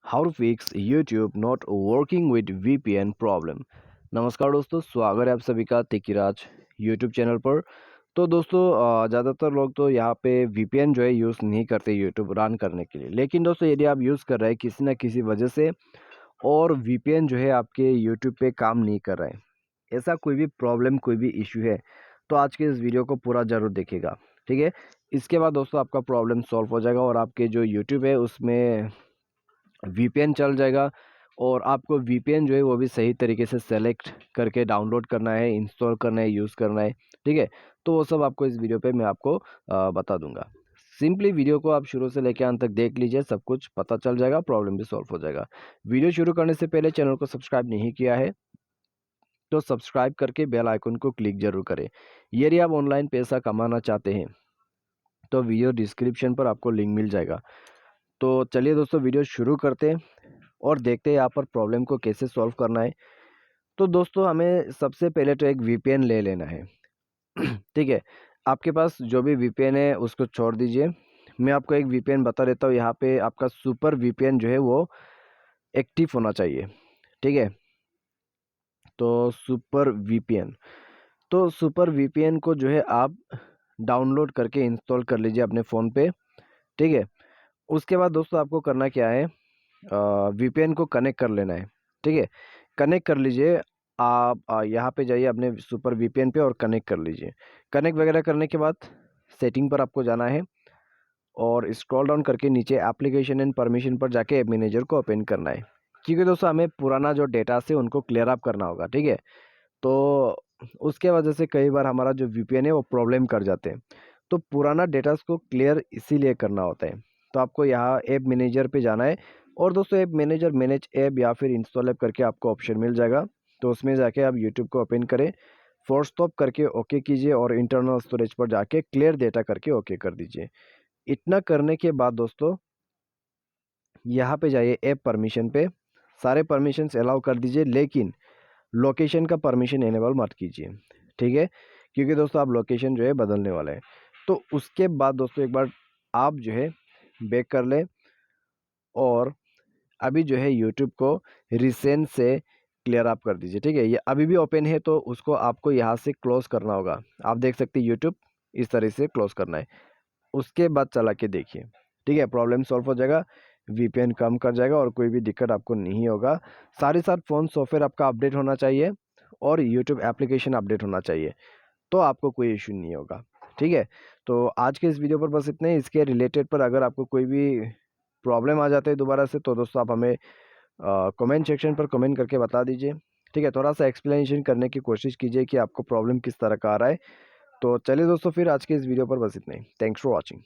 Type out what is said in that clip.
How to fix YouTube not working with VPN problem. नमस्कार दोस्तों, स्वागत है आप सभी का तिकिराज यूट्यूब चैनल पर। तो दोस्तों, ज़्यादातर लोग तो यहाँ पे वीपीएन जो है यूज़ नहीं करते यूट्यूब रन करने के लिए। लेकिन दोस्तों, यदि आप यूज़ कर रहे हैं किसी ना किसी वजह से और वीपीएन जो है आपके यूट्यूब पे काम नहीं कर रहा है, ऐसा कोई भी प्रॉब्लम कोई भी इशू है, तो आज के इस वीडियो को पूरा ज़रूर देखिएगा। ठीक है, इसके बाद दोस्तों आपका प्रॉब्लम सॉल्व हो जाएगा और आपके जो यूट्यूब है उसमें वीपीएन चल जाएगा। और आपको वीपीएन जो है वो भी सही तरीके से सेलेक्ट करके डाउनलोड करना है, इंस्टॉल करना है, यूज़ करना है। ठीक है, तो वो सब आपको इस वीडियो पे मैं आपको बता दूंगा। सिंपली वीडियो को आप शुरू से लेकर अंत तक देख लीजिए, सब कुछ पता चल जाएगा, प्रॉब्लम भी सॉल्व हो जाएगा। वीडियो शुरू करने से पहले चैनल को सब्सक्राइब नहीं किया है तो सब्सक्राइब करके बेल आइकन को क्लिक जरूर करें। यदि आप ऑनलाइन पैसा कमाना चाहते हैं तो वीडियो डिस्क्रिप्शन पर आपको लिंक मिल जाएगा। तो चलिए दोस्तों, वीडियो शुरू करते हैं और देखते हैं यहाँ पर प्रॉब्लम को कैसे सॉल्व करना है। तो दोस्तों, हमें सबसे पहले तो एक वीपीएन ले लेना है। ठीक है, आपके पास जो भी वीपीएन है उसको छोड़ दीजिए। मैं आपको एक वीपीएन बता देता हूँ। यहाँ पे आपका सुपर वीपीएन जो है वो एक्टिव होना चाहिए। ठीक है, तो सुपर वीपीएन को जो है आप डाउनलोड करके इंस्टॉल कर लीजिए अपने फ़ोन पे। ठीक है, उसके बाद दोस्तों आपको करना क्या है, वीपीएन को कनेक्ट कर लेना है। ठीक है, कनेक्ट कर लीजिए। आप यहाँ पे जाइए अपने सुपर वीपीएन पे और कनेक्ट कर लीजिए। कनेक्ट वगैरह करने के बाद सेटिंग पर आपको जाना है और स्क्रॉल डाउन करके नीचे एप्लीकेशन एंड परमिशन पर जाके ऐप मैनेजर को ओपन करना है। क्योंकि दोस्तों हमें पुराना जो डेटा से उनको क्लियर अप करना होगा। ठीक है, तो उसके वजह से कई बार हमारा जो वीपीएन है वो प्रॉब्लम कर जाते हैं। तो पुराना डेटा को क्लियर इसीलिए करना होता है। तो आपको यहाँ ऐप मैनेजर पे जाना है और दोस्तों ऐप मैनेजर मैनेज ऐप या फिर इंस्टॉल ऐप करके आपको ऑप्शन मिल जाएगा। तो उसमें जाके आप यूट्यूब को ओपन करें, फोर्स स्टॉप करके ओके कीजिए और इंटरनल स्टोरेज पर जाके क्लियर डेटा करके ओके कर दीजिए। इतना करने के बाद दोस्तों यहाँ पे जाइए ऐप परमिशन पे, सारे परमिशंस अलाउ कर दीजिए, लेकिन लोकेशन का परमिशन इनेबल मत कीजिए। ठीक है, क्योंकि दोस्तों आप लोकेशन जो है बदलने वाले हैं। तो उसके बाद दोस्तों एक बार आप जो है बैक कर लें और अभी जो है यूट्यूब को रिसेंट से क्लियर अप कर दीजिए। ठीक है, ये अभी भी ओपन है तो उसको आपको यहाँ से क्लोज करना होगा। आप देख सकते हैं यूट्यूब इस तरह से क्लोज करना है। उसके बाद चला के देखिए। ठीक है, प्रॉब्लम सॉल्व हो जाएगा, वीपीएन कम कर जाएगा और कोई भी दिक्कत आपको नहीं होगा। साथ ही साथ फ़ोन सॉफ्टवेयर आपका अपडेट होना चाहिए और यूट्यूब एप्लीकेशन अपडेट होना चाहिए, तो आपको कोई इशू नहीं होगा। ठीक है, तो आज के इस वीडियो पर बस इतना ही। इसके रिलेटेड पर अगर आपको कोई भी प्रॉब्लम आ जाते हैं दोबारा से, तो दोस्तों आप हमें कमेंट सेक्शन पर कमेंट करके बता दीजिए। ठीक है, थोड़ा सा एक्सप्लेनेशन करने की कोशिश कीजिए कि आपको प्रॉब्लम किस तरह का आ रहा है। तो चलिए दोस्तों, फिर आज के इस वीडियो पर बस इतना ही। Thanks for watching.